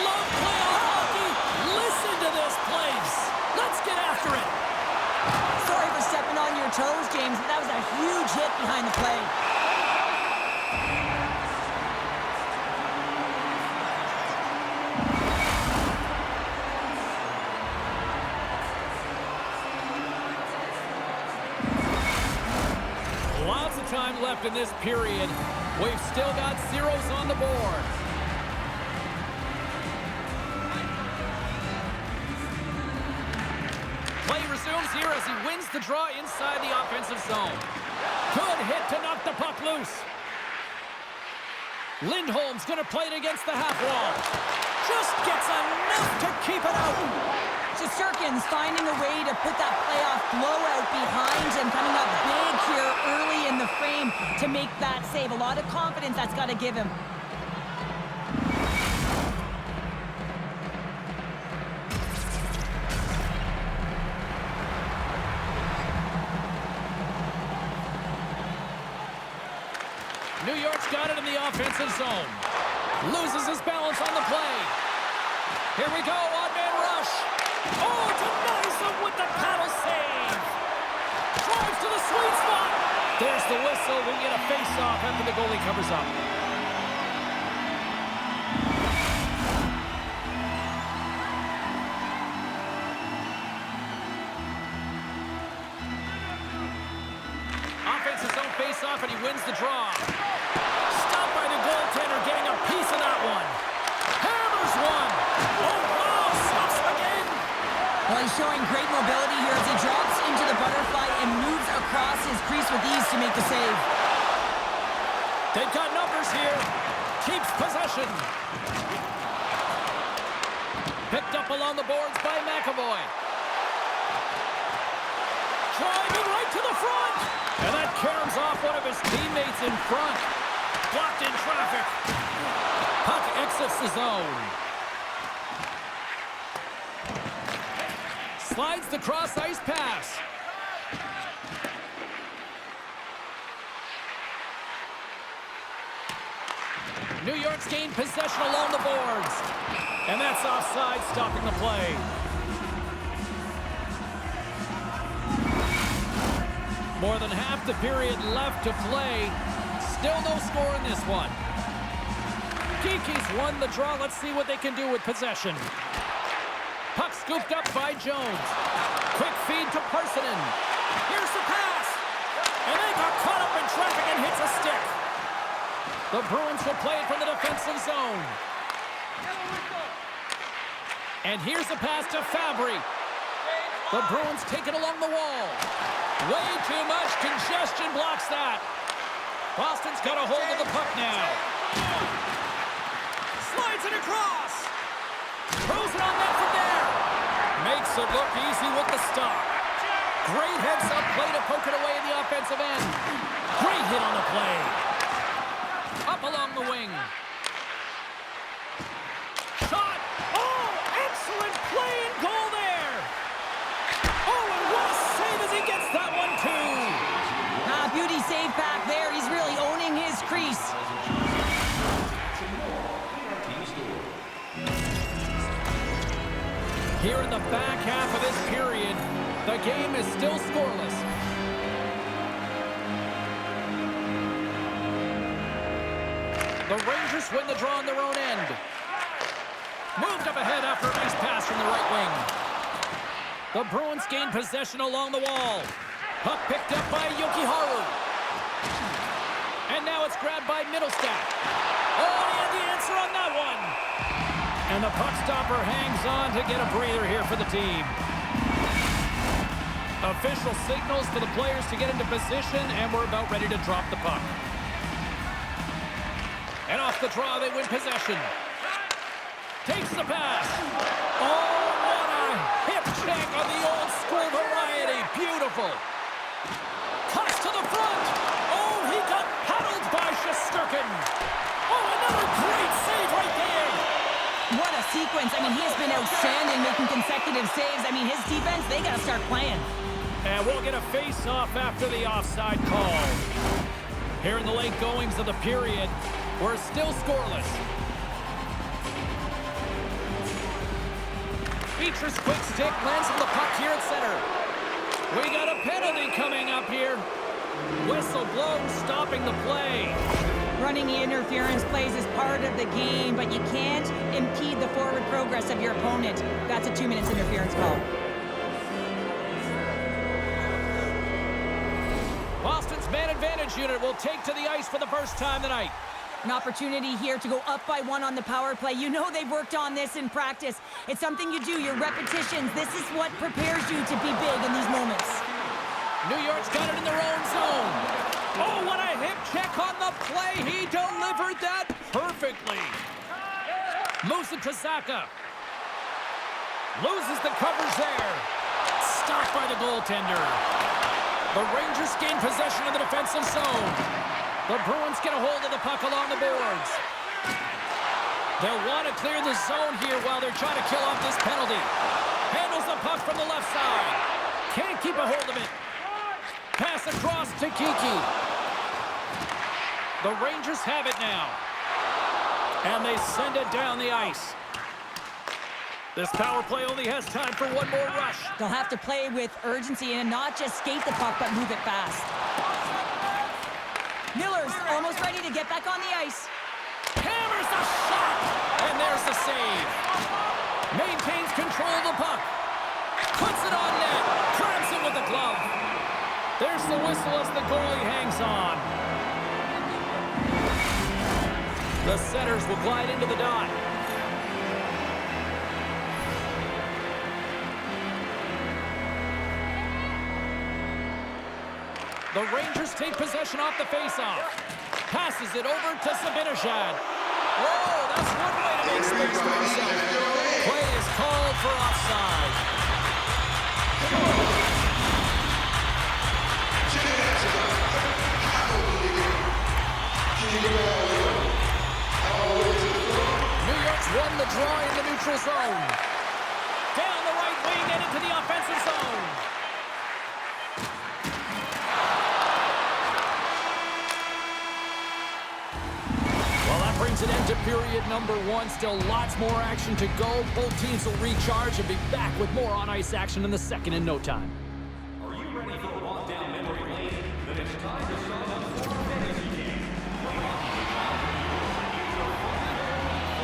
love playoff hockey. Listen to this place. Let's get after it. Sorry for stepping on your toes, James, but that was a huge hit behind the play. Lots of time left in this period. We've still got zeros on the board. Play resumes here as he wins the draw inside the offensive zone. Good hit to knock the puck loose. Lindholm's going to play it against the half wall. Just gets enough to keep it out. Shesterkin's finding a way to put that playoff blowout behind him, coming up big here early in the frame to make that save. A lot of confidence that's got to give him. New York's got it in the offensive zone. Loses his balance on the play. Here we go, odd-man rush. Oh, denies him with the paddle save. Drives to the sweet spot. There's the whistle. We get a face-off after the goalie covers up. Offensive zone face-off, and he wins the draw. Stopped by the goaltender, getting a piece of that one. Hammers one. Oh, wow, stops again. Well, he's showing great mobility here as he drops into the butterfly and moves across his crease with ease to make the save. They've got numbers here. Keeps possession. Picked up along the boards by McAvoy. Driving right to the front. And that caroms off one of his teammates in front. Blocked in traffic. Puck exits the zone. Slides the cross-ice pass. New York's gained possession along the boards. And that's offside, stopping the play. More than half the period left to play. Still no score in this one. Kiki's won the draw. Let's see what they can do with possession. Puck scooped up by Jones. Quick feed to Parsonen. Here's the pass. And they got caught up in traffic and hits a stick. The Bruins will play it from the defensive zone. And here's the pass to Fabry. The Bruins take it along the wall. Way too much congestion blocks that. Boston's got a hold of the puck now. Slides it across. Throws it on net from there. Makes it look easy with the stop. Great heads-up play to poke it away in the offensive end. Great hit on the play. Up along the wing. Shot. Oh, excellent play and goal there. Oh, and what a save as he gets that one, too. Beauty save back there. He's really owning his crease. Here in the back half of this period, the game is still scoreless. The Rangers win the draw on their own end. Moved up ahead after a nice pass from the right wing. The Bruins gain possession along the wall. Puck picked up by Yokiharu. And now it's grabbed by Middlestat. Oh, he had the answer on that one. And the puck stopper hangs on to get a breather here for the team. Official signals for the players to get into position, and we're about ready to drop the puck. And off the draw, they win possession. Takes the pass. Oh, what a hip check on the old school variety. Beautiful. Cuts to the front. Oh, he got paddled by Shesterkin. Oh, another great save right there. What a sequence. I mean, he has been outstanding making consecutive saves. I mean, his defense, they got to start playing. And we'll get a face-off after the offside call. Here in the late goings of the period, we're still scoreless. Dietrich's quick stick lands on the puck here at center. We got a penalty coming up here. Whistle blown, stopping the play. Running interference plays is part of the game, but you can't impede the forward progress of your opponent. That's a 2 minutes interference call. Boston's man advantage unit will take to the ice for the first time tonight. An opportunity here to go up by 1 on the power play. You know they've worked on this in practice. It's something you do, your repetitions. This is what prepares you to be big in these moments. New York's got it in their own zone. Oh, what a hip check on the play. He delivered that perfectly. Moves it to Zacha. Loses the coverage there. Stopped by the goaltender. The Rangers gain possession of the defensive zone. The Bruins get a hold of the puck along the boards. They'll want to clear the zone here while they're trying to kill off this penalty. Handles the puck from the left side. Can't keep a hold of it. Pass across to Kiki. The Rangers have it now. And they send it down the ice. This power play only has time for one more rush. They'll have to play with urgency and not just skate the puck, but move it fast. Miller's almost ready to get back on the ice. Hammers the shot! And there's the save. Maintains control of the puck. Puts it on net. Grabs it with the glove. There's the whistle as the goalie hangs on. The Senators will glide into the dot. The Rangers take possession off the faceoff. Passes it over to Zibanejad. Whoa, that's one way to make space for himself. Play is called for offside. New York's won the draw in the neutral zone. Down the right wing and into the offensive zone. Brings an end to period number 1. Still lots more action to go. Both teams will recharge and be back with more on-ice action in the second in no time. Are you ready for a walk down memory lane? Then it's time to sign up for a fantasy game.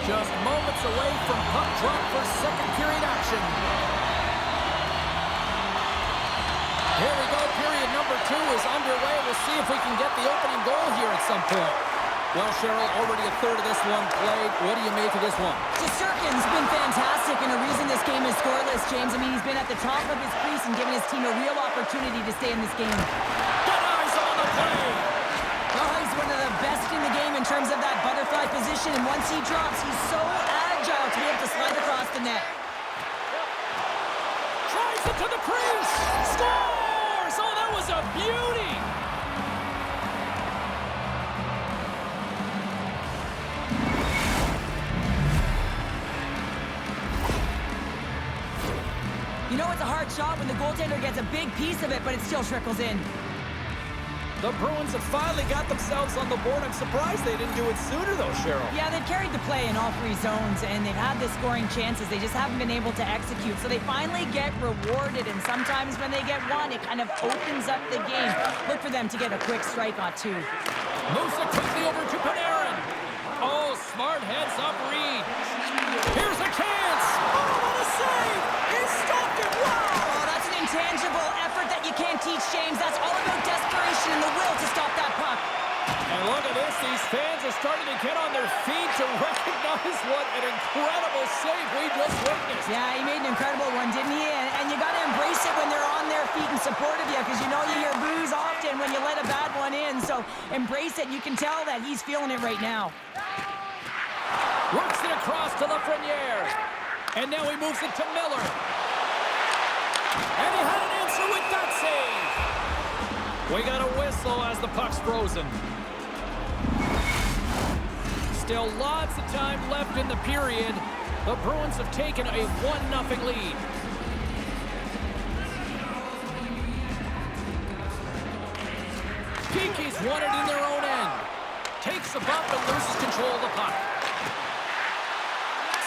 Just moments away from puck drop for second period action. Here we go. Period number 2 is underway. We'll see if we can get the opening goal here at some point. Well, Cheryl, already a third of this one played. What do you make of this one? Shesterkin's been fantastic and a reason this game is scoreless, James. I mean, he's been at the top of his crease and giving his team a real opportunity to stay in this game. Good eyes on the play. Oh, he's one of the best in the game in terms of that butterfly position, and once he drops, he's so agile to be able to slide across the net. Drives it to the crease. Scores! Oh, that was a beauty. You know it's a hard shot when the goaltender gets a big piece of it, but it still trickles in. The Bruins have finally got themselves on the board. I'm surprised they didn't do it sooner, though, Cheryl. Yeah, they've carried the play in all 3 zones, and they've had the scoring chances. They just haven't been able to execute. So they finally get rewarded, and sometimes when they get one, it kind of opens up the game. Look for them to get a quick strike on 2. Moves it quickly over to Panarin. Oh, smart heads-up read. Here's a chance. Oh, what a save. He stopped it. Wow. Oh, that's an intangible effort that you can't teach, James. That's all about desperation and the will to stop that puck. And look at this. These fans are starting to get on their feet to recognize what an incredible save we just witnessed. Yeah, he made an incredible one, didn't he? And you got to embrace it when they're on their feet in support of you, because you know you hear boos often when you let a bad one in. So embrace it. You can tell that he's feeling it right now. Works it across to Lafreniere. And now he moves it to Miller. And he had an answer with that save. We got a whistle as the puck's frozen. Still lots of time left in the period. The Bruins have taken a 1-0 lead. Kiki's won it in their own end. Takes the bump and loses control of the puck.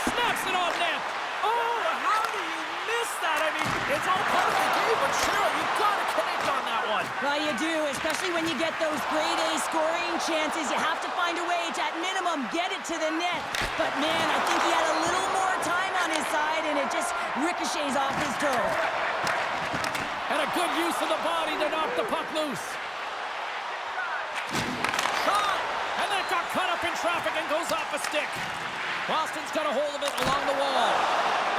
Snaps it on net. Oh, how do you It's all part of the game, but Cheryl, you've got to connect on that one. Well, you do, especially when you get those grade A scoring chances. You have to find a way to, at minimum, get it to the net. But, man, I think he had a little more time on his side, and it just ricochets off his toe. And a good use of the body to knock the puck loose. Shot! And then it got caught up in traffic and goes off a stick. Boston's got a hold of it along the wall.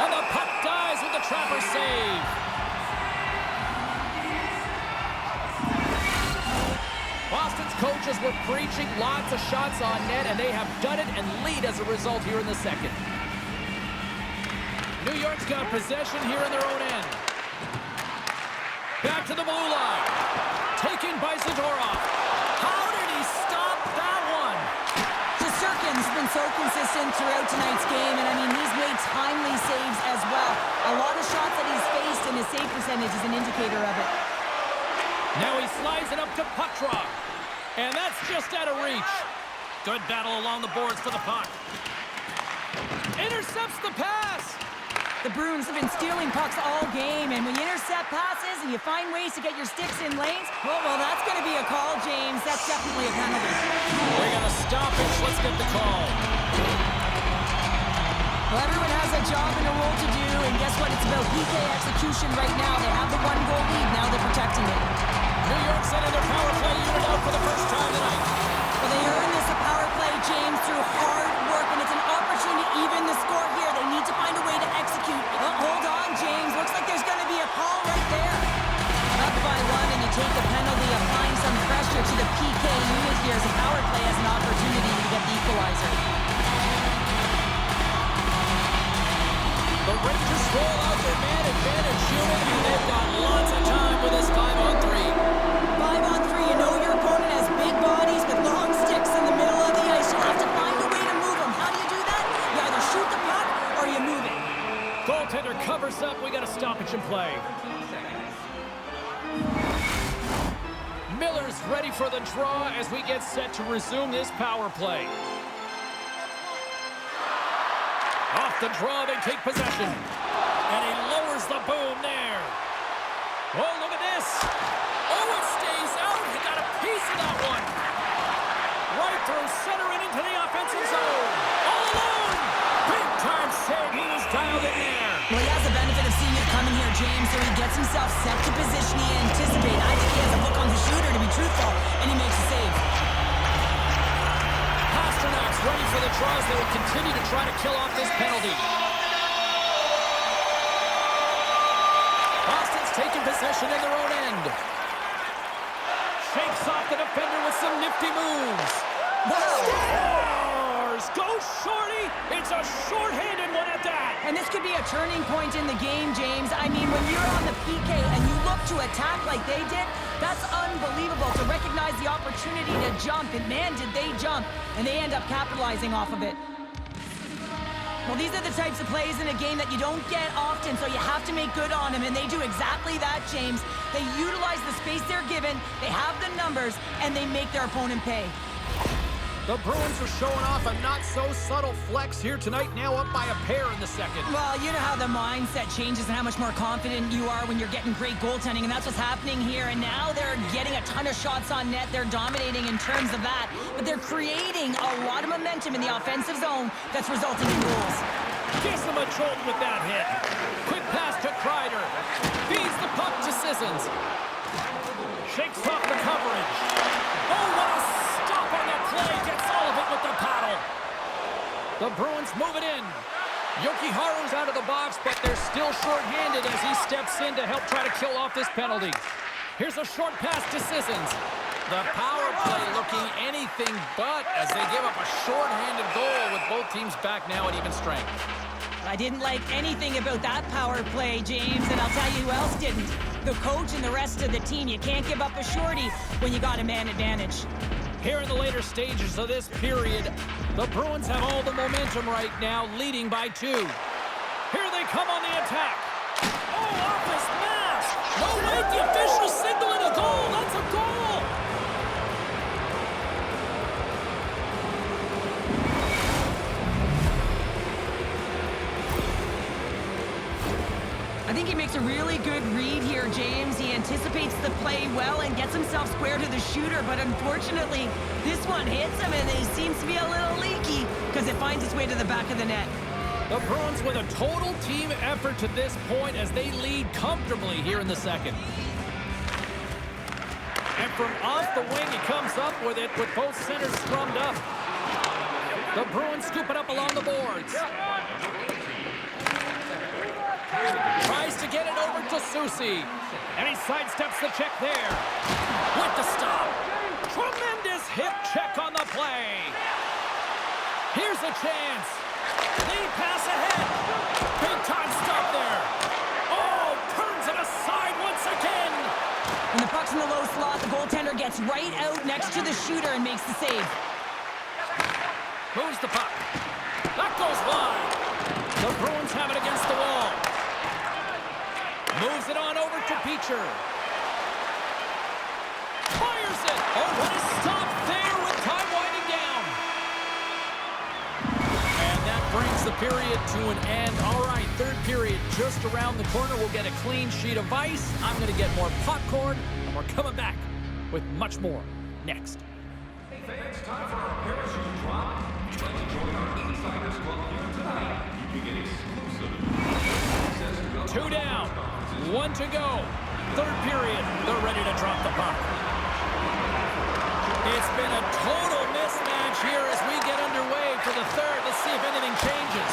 And the puck dies with the Trapper save. Boston's coaches were preaching lots of shots on net, and they have done it and lead as a result here in the second. New York's got possession here in their own end. Back to the blue line. Taken by Zadorov. How did he stop that one? Shesterkin's been so consistent throughout tonight's game, and I mean, he's made timely saves as well. A lot of shots that he's faced, and his save percentage is an indicator of it. Now he slides it up to Petrov. And that's just out of reach. Good battle along the boards for the puck. Intercepts the pass. The Bruins have been stealing pucks all game, and when you intercept passes and you find ways to get your sticks in lanes, well, that's going to be a call, James. That's definitely a penalty. We're going to stop it. Let's get the call. Well, everyone has a job and a role to do, and guess what? It's about PK execution right now. They have the one-goal lead. Now they're protecting it. New York sending their power play unit out for the first time tonight. Well, they earned this a power play, James, through hard work, and it's an opportunity to even the score here. They need to find a way to execute. Oh, hold on, James. Looks like there's going to be a call right there. Up by one, and you take the penalty, applying some pressure to the PK unit here as a power play has an opportunity to get the equalizer. The Rangers roll out their man advantage unit, and they've got lots of time for this 5-on-3. 5-on-3, you know your opponent has big bodies with long sticks in the middle of the ice. You have to find a way to move them. How do you do that? You either shoot the puck or you move it. Goaltender covers up. We got a stoppage in play. Miller's ready for the draw as we get set to resume this power play. Off the draw, they take possession. And he lowers the boom there. Oh, look at this. Oh, it stays out. He got a piece of that one. Right through center and into the offensive zone. All alone. Big time save. He was dialed in there. Well, he has the benefit of seeing it coming here, James, so he gets himself set to position he anticipated. I think he has a hook on the shooter, to be truthful, and he makes a save. Pasternak's ready for the draws. They will continue to try to kill off this penalty. Boston's taking possession in their own end. Shakes off the defender with some nifty moves. Scores! Go shorty! It's a short-handed one at that. And this could be a turning point in the game, James. I mean, when you're on the PK and you look to attack like they did, that's unbelievable to recognize the opportunity to jump. And man, did they jump. And they end up capitalizing off of it. Well, these are the types of plays in a game that you don't get often, so you have to make good on them, and they do exactly that, James. They utilize the space they're given, they have the numbers, and they make their opponent pay. The Bruins are showing off a not-so-subtle flex here tonight, now up by a pair in the second. Well, you know how the mindset changes and how much more confident you are when you're getting great goaltending, and that's what's happening here. And now they're getting a ton of shots on net. They're dominating in terms of that, but they're creating a lot of momentum in the offensive zone that's resulting in goals. Gives them a jolt with that hit. Quick pass to Kreider. Feeds the puck to Sissons. Shakes off the coverage. Oh, what a stop on that play. Gets all of it with the paddle. The Bruins move it in. Yoki-Haru's out of the box, but they're still short-handed as he steps in to help try to kill off this penalty. Here's a short pass to Sissons. The power play looking anything but as they give up a short-handed goal with both teams back now at even strength. I didn't like anything about that power play, James, and I'll tell you who else didn't. The coach and the rest of the team. You can't give up a shorty when you got a man advantage. Here in the later stages of this period, the Bruins have all the momentum right now, leading by 2. Here they come on the attack. Oh, off his mask! No, wait, the official signaling a goal! That's a goal! I think he makes a really good read here, James. He anticipates the play well and gets himself square to the shooter, but unfortunately, this one hits him, and it seems to be a little leaky because it finds its way to the back of the net. The Bruins with a total team effort to this point as they lead comfortably here in the second. And from off the wing, he comes up with it with both centers scrummed up. The Bruins scoop it up along the boards. Tries to get it over to Susie. And he sidesteps the check there. With the stop. Tremendous hip check on the play. Here's a chance. Lead pass ahead. Big time stop there. Oh, turns it aside once again. When the puck's in the low slot, the goaltender gets right out next to the shooter and makes the save. Moves the puck. That goes wide. The Bruins have it against the wall. Moves it on over to Beecher. Fires it. Oh, what a stop there with time winding down. And that brings the period to an end. All right, third period just around the corner. We'll get a clean sheet of ice. I'm going to get more popcorn, and we're coming back with much more next. Hey fans, time for our parachute drop. If you'd like to join our Insiders Club here tonight, you can get exclusive access to 2 down, 1 to go. Third period, they're ready to drop the puck. It's been a total mismatch here as we get underway for the third. Let's see if anything changes.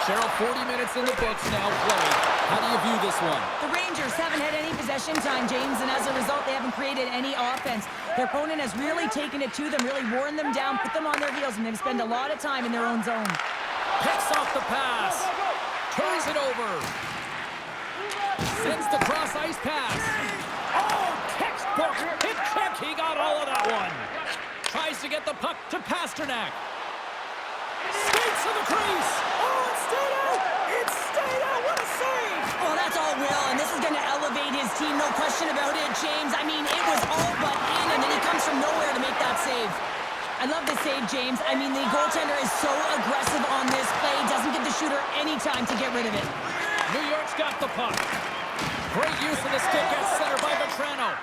Cheryl, 40 minutes in the books now played. How do you view this one? The Rangers haven't had any possession time, James, and as a result, they haven't created any offense. Their opponent has really taken it to them, really worn them down, put them on their heels, and they've spent a lot of time in their own zone. Picks off the pass. Turns it over. Sends the cross ice pass. Oh, textbook hip check. He got all of that one. Tries to get the puck to Pasternak. Skates to the crease. Oh, it stayed out. It stayed out. What a save. Oh, that's all Will, and this is going to elevate his team, no question about it, James. I mean, it was all but in, and then he comes from nowhere to make that save. I love the save, James. I mean, the goaltender is so aggressive on this play, doesn't give the shooter any time to get rid of it. New York's got the puck. Great use of the stick at center by Vetrano.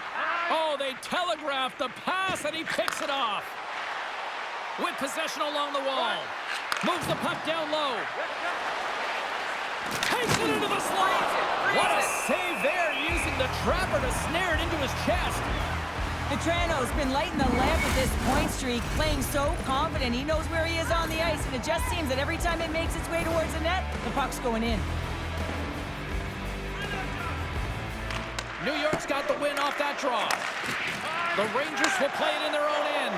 Oh, they telegraphed the pass, and he picks it off. With possession along the wall. Moves the puck down low. Takes it into the slot. What a save there, using the trapper to snare it into his chest. Vetrano's been lighting the lamp with this point streak, playing so confident. He knows where he is on the ice, and it just seems that every time it makes its way towards the net, the puck's going in. New York's got the win off that draw. The Rangers will play it in their own end.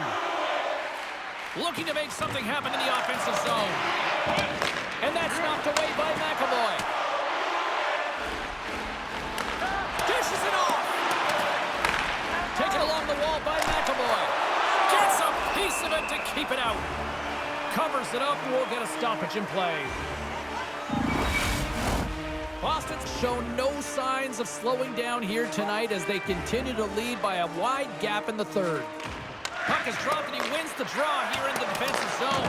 Looking to make something happen in the offensive zone. And that's knocked away by McAvoy. Dishes it off. Taken along the wall by McAvoy. Gets a piece of it to keep it out. Covers it up and we'll get a stoppage in play. Boston's shown no signs of slowing down here tonight as they continue to lead by a wide gap in the third. Puck is dropped and he wins the draw here in the defensive zone.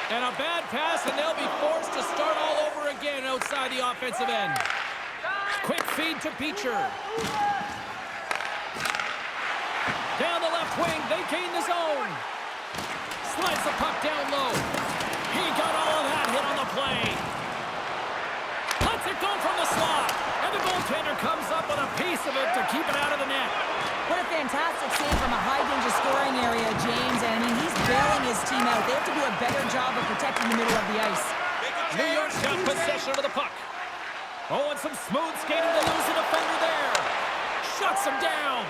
And a bad pass and they'll be forced to start all over again outside the offensive end. Quick feed to Beecher. Down the left wing, they gain the zone. Slides the puck down low. He got all of that hit on the play. Lets it go from the slot. And the goaltender comes up with a piece of it to keep it out of the net. What a fantastic save from a high-danger scoring area, James. And, I mean, he's bailing his team out. They have to do a better job of protecting the middle of the ice. New York's got possession of the puck. Oh, and some smooth skating to lose a defender there. Shuts him down.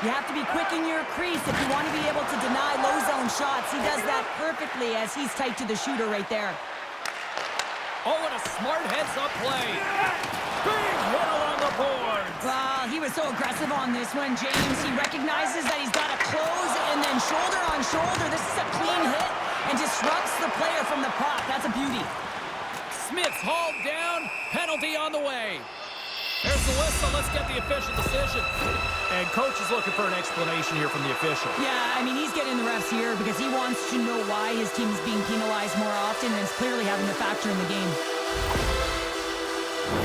You have to be quick in your crease if you want to be able to deny low-zone shots. He does that perfectly as he's tight to the shooter right there. Oh, and a smart heads-up play. Big hit along the boards. Wow, he was so aggressive on this one, James. He recognizes that he's got to close and then shoulder on shoulder. This is a clean hit and disrupts the player from the puck. That's a beauty. Smith's hauled down. Penalty on the way. There's the whistle. Let's get the official decision. And coach is looking for an explanation here from the official. Yeah, I mean, he's getting the refs here because he wants to know why his team is being penalized more often, and it's clearly having a factor in the game. Another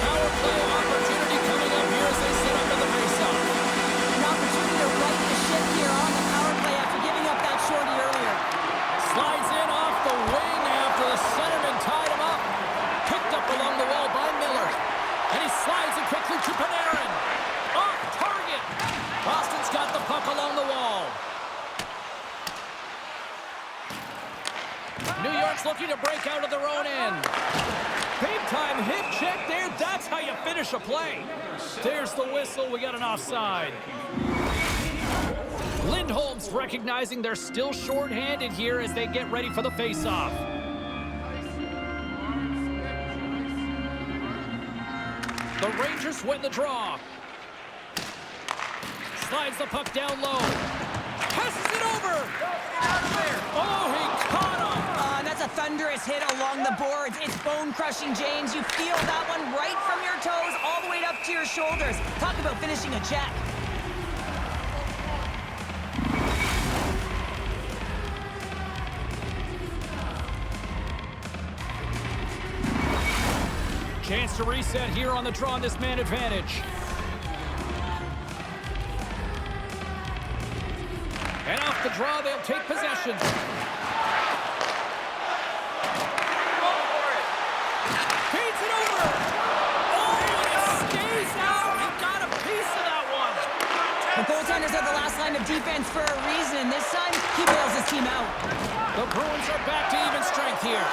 power play opportunity coming up here as they set up in the faceoff. An opportunity to right the ship here on the power play after giving up that shorty earlier. Slides in off the wing after the centerman tied him up. Picked up along the wall by Miller. And he slides it quickly to Panarin. Off target. Boston's got the puck along the wall. New York's looking to break out of their own end. Big time hit check there. That's how you finish a play. There's the whistle. We got an offside. Lindholm's recognizing they're still shorthanded here as they get ready for the faceoff. The Rangers win the draw. Slides the puck down low. Passes it over. Oh, he caught him. That's a thunderous hit along the boards. It's bone-crushing, James. You feel that one right from your toes all the way up to your shoulders. Talk about finishing a check. Chance to reset here on the draw on this man advantage. And off the draw, they'll take possession. Feeds it over. Oh, and it stays out. He got a piece of that one. The goaltenders are the last line of defense for a reason, and this time, he bails his team out. The Bruins are back to even strength here.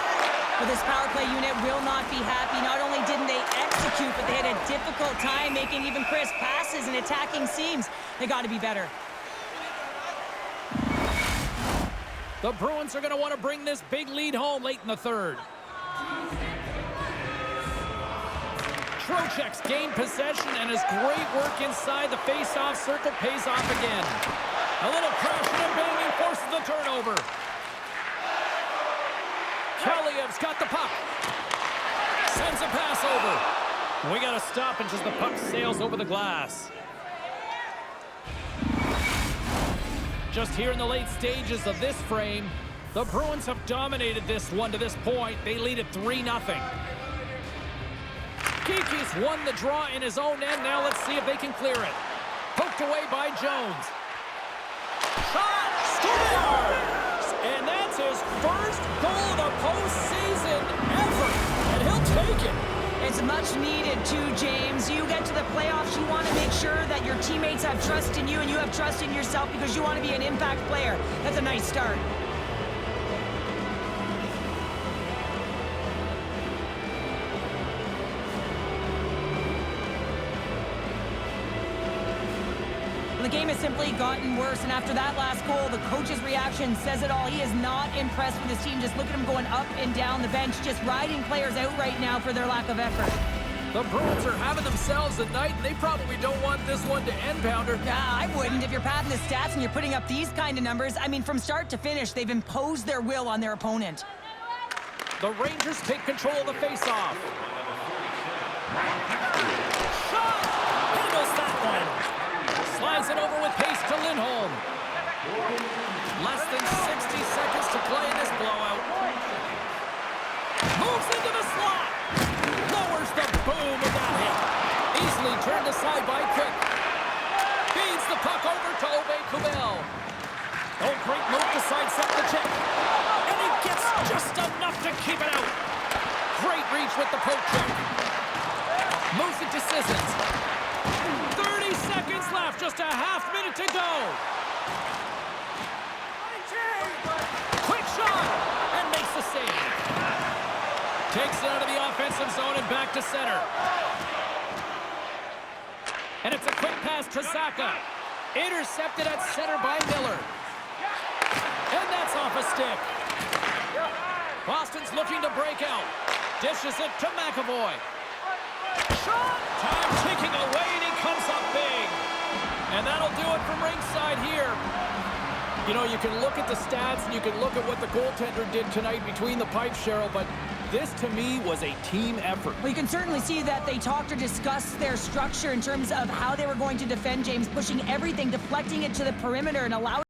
But this power play unit will not be happy. Not only didn't they execute, but they had a difficult time making even crisp passes and attacking seams. They got to be better. The Bruins are going to want to bring this big lead home late in the third. Trocheck's gained possession, and his great work inside the face-off circle pays off again. A little crashing and banging forces the turnover. Kaliev's got the puck. Sends a pass over. We got to stop and just the puck sails over the glass. Just here in the late stages of this frame, the Bruins have dominated this one to this point. They lead it 3-0. Kiki's won the draw in his own end. Now let's see if they can clear it. Poked away by Jones. Shot! Scores! And that's his first goal of the postseason ever. And he'll take it. It's much needed too, James. You get to the playoffs, you want to make sure that your teammates have trust in you and you have trust in yourself because you want to be an impact player. That's a nice start. The game has simply gotten worse, and after that last goal, the coach's reaction says it all. He is not impressed with his team. Just look at him going up and down the bench, just riding players out right now for their lack of effort. The Bruins are having themselves a night, and they probably don't want this one to end, Pounder. I wouldn't. If you're padding the stats and you're putting up these kind of numbers, I mean, from start to finish, they've imposed their will on their opponent. The Rangers take control of the faceoff. Shot! Handles that one. Slides it over with pace to Lindholm. Less than 60 seconds to play in this blowout. Moves into the slot. Lowers the boom of that hit. Easily turned aside by Quick. Feeds the puck over to Kubel. Oh, great move to sidestep the check. And he gets just enough to keep it out. Great reach with the poke check. Moves it to Sissons. 30 seconds left, just a half minute to go. Quick shot, and makes the save. Takes it out of the offensive zone and back to center. And it's a quick pass to Zaka. Intercepted at center by Miller. And that's off a stick. Boston's looking to break out. Dishes it to McAvoy. Shot! Time ticking away, and he comes up big. And that'll do it from ringside here. You know, you can look at the stats, and you can look at what the goaltender did tonight between the pipes, Cheryl, but this, to me, was a team effort. Well, you can certainly see that they talked or discussed their structure in terms of how they were going to defend James, pushing everything, deflecting it to the perimeter, and allowing